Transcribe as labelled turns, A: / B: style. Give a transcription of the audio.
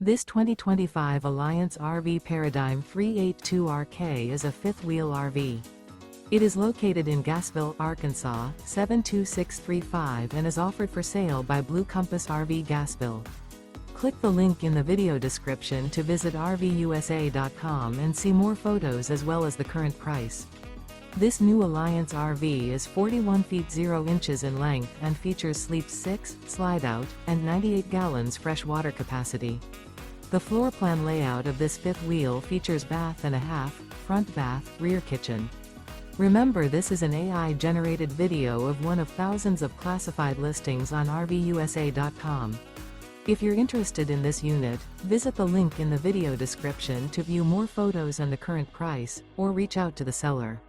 A: This 2025 Alliance RV Paradigm 382RK is a fifth-wheel RV. It is located in Gassville, Arkansas, 72635 and is offered for sale by Blue Compass RV Gassville. Click the link in the video description to visit RVUSA.com and see more photos as well as the current price. This new Alliance RV is 41 feet 0 inches in length and features sleep 6, slide-out, and 98 gallons fresh water capacity. The floor plan layout of this fifth wheel features bath and a half, front bath, rear kitchen. Remember, this is an AI-generated video of one of thousands of classified listings on RVUSA.com. If you're interested in this unit, visit the link in the video description to view more photos and the current price, or reach out to the seller.